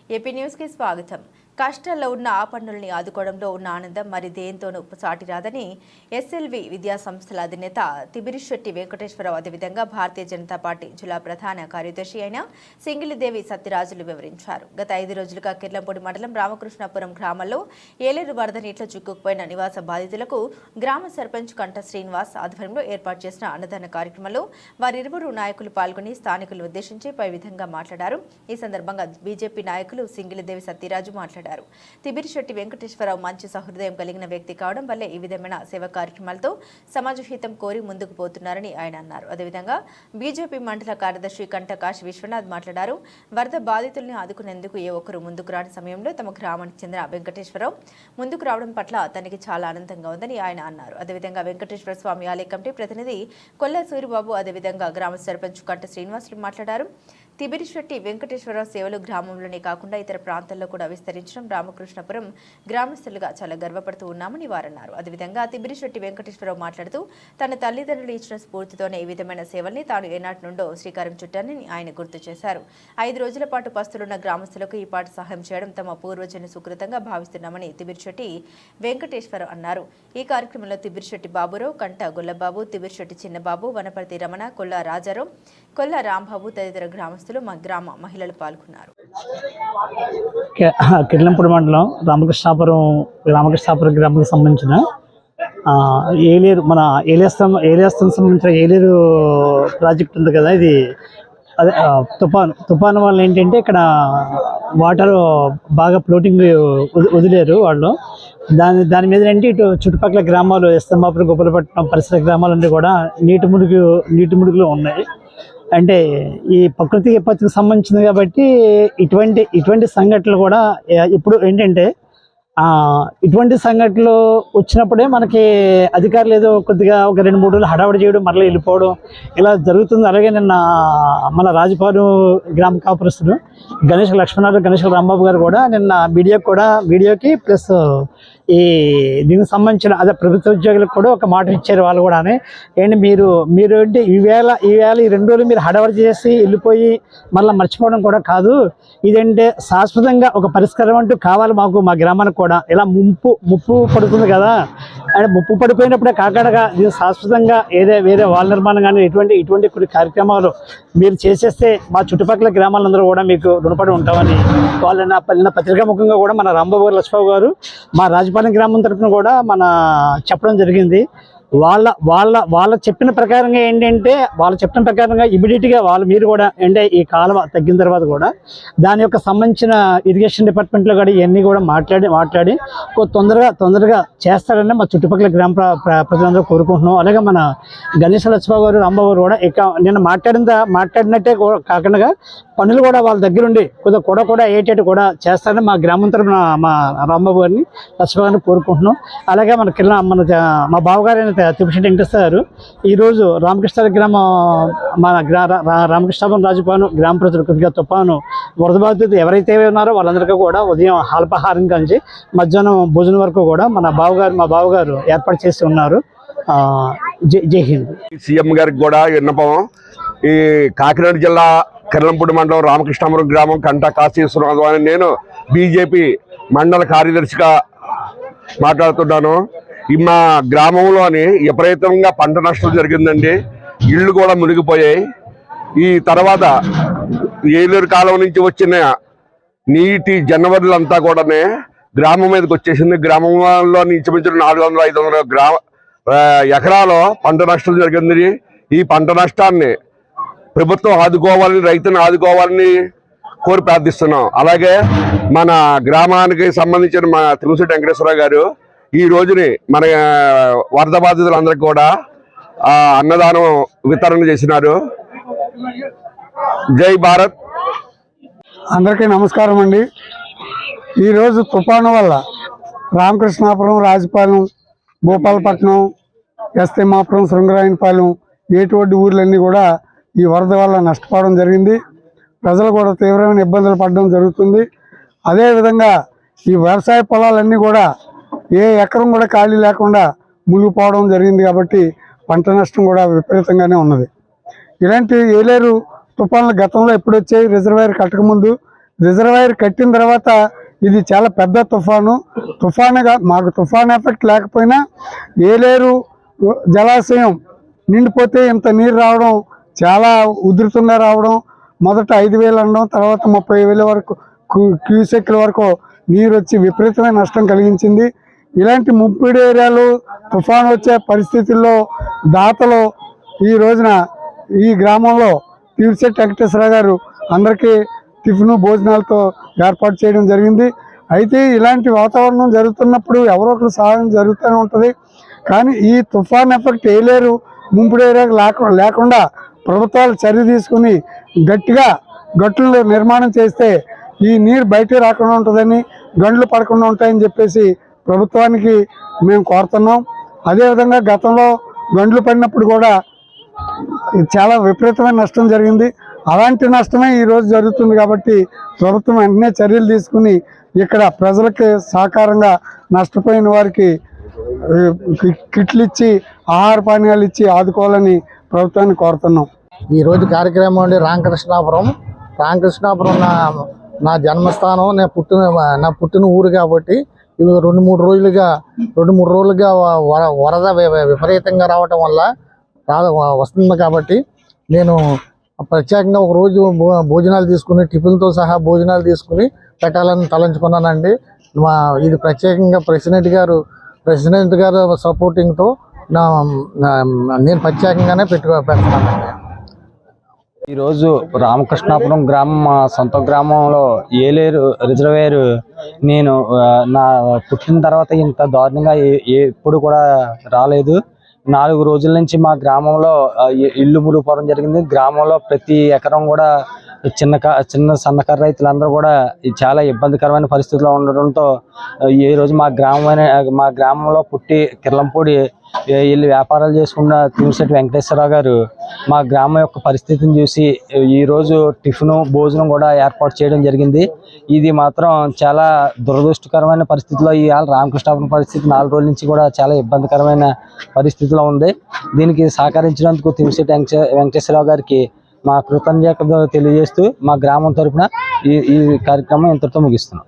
AP news కి స్వాగతం. కష్టాల్లో ఉన్న ఆ పన్నుల్ని ఆదుకోవడంలో ఉన్న ఆనందం మరి దేంతోనూ సాటి రాదని ఎస్ఎల్వి విద్యా సంస్థల అధినేత తిబిరిశెట్టి వెంకటేశ్వరరావు అదేవిధంగా భారతీయ జనతా పార్టీ జిల్లా ప్రధాన కార్యదర్శి అయిన సింగిలిదేవి సత్యరాజులు వివరించారు. గత 5 రోజులుగా కిర్లంపూడి మండలం రామకృష్ణాపురం గ్రామంలో ఏలేరు వరద నీటిలో చిక్కుకుపోయిన నివాస బాధితులకు గ్రామ సర్పంచ్ కంట శ్రీనివాస్ ఆధ్వర్యంలో ఏర్పాటు చేసిన అన్నదాన కార్యక్రమంలో వారిరువురు నాయకులు పాల్గొని స్థానికులను ఉద్దేశించి పై విధంగా మాట్లాడారు. ఈ సందర్భంగా బీజేపీ నాయకులు సింగిలిదేవి సత్యరాజు మాట్లాడారు. తిబిరిశెట్టి వెంకటేశ్వరరావు మంచి సహృదయం కలిగిన వ్యక్తి కావడం వల్లే ఈ విధమైన సేవా కార్యక్రమాలతో సమాజ హితం కోరి ముందుకు పోతున్నారని ఆయన అన్నారు. అదేవిధంగా బీజేపీ మండల కార్యదర్శి కంట కాశీ విశ్వనాథ్ మాట్లాడారు. వరద బాధితుల్ని ఆదుకునేందుకు ఏ ఒక్కరు ముందుకు రాని సమయంలో తమ గ్రామానికి చెందిన వెంకటేశ్వరరావు ముందుకు రావడం పట్ల తనకి చాలా ఆనందంగా ఉందని ఆయన అన్నారు. అదేవిధంగా వెంకటేశ్వర స్వామి ఆలయ కమిటీ ప్రతినిధి కొల్లా సూరిబాబు అదేవిధంగా గ్రామ సర్పంచ్ కంట శ్రీనివాసులు మాట్లాడారు. తిబిరిశెట్టి వెంకటేశ్వరరావు సేవలు గ్రామంలోనే కాకుండా ఇతర ప్రాంతాల్లో కూడా విస్తరించడం రామకృష్ణపురం గ్రామస్తులుగా చాలా గర్వపడుతూ ఉన్నామని వారన్నారు. అదేవిధంగా తిబిరిశెట్టి వెంకటేశ్వరరావు మాట్లాడుతూ తన తల్లిదండ్రులు ఇచ్చిన స్ఫూర్తితోనే ఈ విధమైన సేవల్ని తాను ఏనాటి నుండో శ్రీకారం చుట్టానని ఆయన గుర్తు చేశారు. 5 రోజుల పాటు పస్తులున్న గ్రామస్తులకు ఈ పాటు సహాయం చేయడం తమ పూర్వజన్మ సుకృతంగా భావిస్తున్నామని తిబిరిశెట్టి వెంకటేశ్వరరావు అన్నారు. ఈ కార్యక్రమంలో తిబిరిశెట్టి బాబురావు, కంట గొల్లబాబు, తిబిరిశెట్టి చిన్నబాబు, వనపర్తి రమణ, కొల్లా రాజారావు, కొల్లా రాంబాబు తదితర గ్రామస్తులు మా గ్రామ మహిళలు పాల్గొన్నారు. కిర్లంపూడి మండలం రామకృష్ణాపురం గ్రామానికి సంబంధించిన ఏలేరు మన ఏలేస్తం సంబంధించిన ఏలేరు ప్రాజెక్ట్ ఉంది కదా. ఇది అదే తుఫాను వల్ల ఏంటంటే ఇక్కడ వాటర్ బాగా ఫ్లోటింగ్ వదిలేరు వాళ్ళు. దాని మీద ఏంటి ఇటు చుట్టుపక్కల గ్రామాలు ఎస్తంబాపురం, గొప్పలపట్నం పరిసర గ్రామాలన్నీ కూడా నీటి ముడుగులు ఉన్నాయి. అంటే ఈ ప్రకృతి విపత్తుకు సంబంధించింది కాబట్టి ఇటువంటి సంఘటనలు కూడా ఇప్పుడు ఏంటంటే ఇటువంటి సంఘటనలు వచ్చినప్పుడే మనకి అధికారులు ఏదో కొద్దిగా ఒక 2-3 రోజులు హడావడి చేయడం, మరలా వెళ్ళిపోవడం ఇలా జరుగుతుంది. అలాగే నిన్న మన రాజపాలెం గ్రామ కాపురస్తులు గణేష్ లక్ష్మణరావు, గణేష్ రాంబాబు గారు కూడా నిన్న మీడియాకి ప్లస్ ఈ దీనికి సంబంధించిన అదే ప్రభుత్వ ఉద్యోగులకు కూడా ఒక మాట ఇచ్చారు. వాళ్ళు కూడా ఏంటి మీరు ఏంటి ఈవేళ ఈ 2 రోజులు మీరు హడావడి చేసి వెళ్ళిపోయి మళ్ళీ మర్చిపోవడం కూడా కాదు. ఇదంటే శాశ్వతంగా ఒక పరిష్కారం అంటూ కావాలి మాకు, మా గ్రామానికి కూడా. ఇలా ముప్పు పడుతుంది కదా, అంటే ముప్పు పడిపోయినప్పుడే కాకడగా దీన్ని శాశ్వతంగా వేరే వాళ్ళ నిర్మాణం కానీ ఇటువంటి కొన్ని కార్యక్రమాలు మీరు చేసేస్తే మా చుట్టుపక్కల గ్రామాలందరూ కూడా మీకు రుణపడి ఉంటామని వాళ్ళ పత్రికాముఖంగా కూడా మన రాంబాబు గారు, లక్ష్మణ్ గారు మా రాజపాలెం గ్రామం తరఫున కూడా మన చెప్పడం జరిగింది. వాళ్ళ చెప్పిన ప్రకారంగా ఏంటంటే ఇమీడియట్గా మీరు కూడా అంటే ఈ కాలం తగ్గిన తర్వాత కూడా దాని యొక్క సంబంధించిన ఇరిగేషన్ డిపార్ట్మెంట్లో కూడా ఇవన్నీ కూడా మాట్లాడి తొందరగా చేస్తారని మా చుట్టుపక్కల గ్రామ ప్రజలందరూ కోరుకుంటున్నాం. అలాగే మన గణేష్ లక్ష్మణ్ గారు, రాంబాబు గారు కూడా ఇక నిన్న మాట్లాడినట్టే కాకుండా పనులు కూడా వాళ్ళ దగ్గరుండి కూడా ఏటేటి కూడా చేస్తారని మా గ్రామం తరఫున మా రాంబాబు గారిని, లక్ష్మణ్ గారిని కోరుకుంటున్నాం. అలాగే మా బావగారైన తిబిరిశెట్టి వెంకటేశ్వర గారు ఈరోజు రామకృష్ణ గ్రామం రామకృష్ణాపురం రాజపాలెం గ్రామ ప్రజలు కొద్దిగా తుఫాను వరద బాధితులు ఎవరైతే ఉన్నారో వాళ్ళందరికీ కూడా ఉదయం అల్పాహారం కంచి మధ్యాహ్నం భోజనం వరకు కూడా మా బావగారు ఏర్పాటు చేసి ఉన్నారు. జై హింద్. సీఎం గారికి కూడా విన్నపం. ఈ కాకినాడ జిల్లా కిర్లంపూడి మండలం రామకృష్ణాపురం గ్రామం కంట కాశీ విశ్వనాథ్ అని నేను బీజేపీ మండల కార్యదర్శిగా మాట్లాడుతున్నాను. మా గ్రామంలోని విపరీతంగా పంట నష్టం జరిగిందండి. ఇళ్ళు కూడా మునిగిపోయాయి. ఈ తర్వాత ఏలూరు కాలం నుంచి వచ్చిన నీటి జనవరులంతా కూడా గ్రామం మీదకి వచ్చేసింది. గ్రామంలో ఇంచుమించు 400-500 ఎకరాలు పంట నష్టం జరిగింది. ఈ పంట నష్టాన్ని ప్రభుత్వం ఆదుకోవాలని, రైతును ఆదుకోవాలని కోరి ప్రార్థిస్తున్నాం. అలాగే మన గ్రామానికి సంబంధించిన మా తిబిరిశెట్టి వెంకటేశ్వరరావు గారు ఈ రోజుని మన వరద బాధితులందరికీ కూడా అన్నదానం వితరణ చేసినారు. జై భారత్. అందరికీ నమస్కారం అండి. ఈరోజు తుఫాను వల్ల రామకృష్ణాపురం, రాజపాలెం, భూపాలపట్నం, ఎస్తిమాపురం, శృంగరాయనపాలెం, ఏటువంటి ఊర్లన్నీ కూడా ఈ వరద వల్ల నష్టపోవడం జరిగింది. ప్రజలు కూడా తీవ్రమైన ఇబ్బందులు పడడం జరుగుతుంది. అదేవిధంగా ఈ వ్యవసాయ పొలాలన్నీ కూడా ఏ ఎకరం కూడా ఖాళీ లేకుండా మునిగిపోవడం జరిగింది. కాబట్టి పంట నష్టం కూడా విపరీతంగానే ఉన్నది. ఇలాంటి ఏలేరు తుఫాన్లు గతంలో ఎప్పుడు వచ్చాయి, రిజర్వాయర్ కట్టకముందు రిజర్వాయర్ కట్టిన తర్వాత ఇది చాలా పెద్ద తుఫానుగా మాకు తుఫాన్ ఎఫెక్ట్ లేకపోయినా ఏలేరు జలాశయం నిండిపోతే ఇంత నీరు రావడం చాలా ఉధృతంగా రావడం, మొదట 5,000 అనడం, తర్వాత 30,000 వరకు క్యూసెక్ల వరకు నీరు వచ్చి విపరీతమైన నష్టం కలిగించింది. ఇలాంటి ముప్పిడి ఏరియాలు తుఫాను వచ్చే పరిస్థితుల్లో దాతలు ఈ రోజున ఈ గ్రామంలో తీర్చెట్టి వెంకటేశ్వర గారు అందరికీ టిఫిన్ భోజనాలతో ఏర్పాటు చేయడం జరిగింది. అయితే ఇలాంటి వాతావరణం జరుగుతున్నప్పుడు ఎవరో ఒకరు సహాయం జరుగుతూనే ఉంటుంది. కానీ ఈ తుఫాన్ ఎఫెక్ట్ ఏలేరు ముంపుడు ఏరియాకు లేకుండా ప్రభుత్వాలు చర్య తీసుకుని గట్టిగా గట్లు నిర్మాణం చేస్తే ఈ నీరు బయట రాకుండా ఉంటుందని, గండ్లు పడకుండా ఉంటాయని చెప్పేసి ప్రభుత్వానికి మేము కోరుతున్నాం. అదేవిధంగా గతంలో గండ్లు పడినప్పుడు కూడా చాలా విపరీతమైన నష్టం జరిగింది. అలాంటి నష్టమే ఈరోజు జరుగుతుంది. కాబట్టి ప్రభుత్వం వెంటనే చర్యలు తీసుకుని ఇక్కడ ప్రజలకి సహకారంగా నష్టపోయిన వారికి కిట్లు ఇచ్చి ఆహార పానీయాలు ఇచ్చి ఆదుకోవాలని ప్రభుత్వాన్ని కోరుతున్నాం. ఈరోజు కార్యక్రమం అండి రామకృష్ణాపురం నా జన్మస్థానం, నా పుట్టిన ఊరు. కాబట్టి ఇవి రెండు మూడు రోజులుగా వరద విపరీతంగా రావటం వల్ల వస్తుంది. కాబట్టి నేను ప్రత్యేకంగా ఒక రోజు భోజనాలు తీసుకుని, టిఫిన్తో సహా భోజనాలు తీసుకుని పెట్టాలని తలంచుకున్నానండి. ఇది ప్రత్యేకంగా ప్రెసిడెంట్ గారు సపోర్టింగ్తో నేను ప్రత్యేకంగానే పెడుతున్నానండి. ఈరోజు రామకృష్ణాపురం గ్రామం, మా సొంత గ్రామంలో ఏలేరు రిజర్వేరు నేను నా పుట్టిన తర్వాత ఇంత దారుణంగా ఎప్పుడు కూడా రాలేదు. 4 రోజుల నుంచి మా గ్రామంలో ఇల్లు మునిగిపోవడం జరిగింది. గ్రామంలో ప్రతి ఎకరం కూడా చిన్న సన్నకారు రైతులందరూ కూడా చాలా ఇబ్బందికరమైన పరిస్థితిలో ఉండడంతో ఈ రోజు మా గ్రామంలో పుట్టి కిర్లంపూడి వెళ్ళి వ్యాపారాలు చేసుకున్న తీర్చెట్టి వెంకటేశ్వరరావు గారు మా గ్రామం యొక్క పరిస్థితిని చూసి ఈరోజు భోజనం కూడా ఏర్పాటు చేయడం జరిగింది. ఇది మాత్రం చాలా దురదృష్టకరమైన పరిస్థితిలో ఈ రామకృష్ణాపురం పరిస్థితి 4 రోజుల నుంచి కూడా చాలా ఇబ్బందికరమైన పరిస్థితిలో ఉంది. దీనికి సహకరించినందుకు తీర్చెట్టి వెంకటేశ్వరరావు గారికి మా కృతజ్ఞతలు తెలియజేస్తూ మా గ్రామం తరఫున ఈ కార్యక్రమం ఇంతటితో ముగిస్తున్నాం.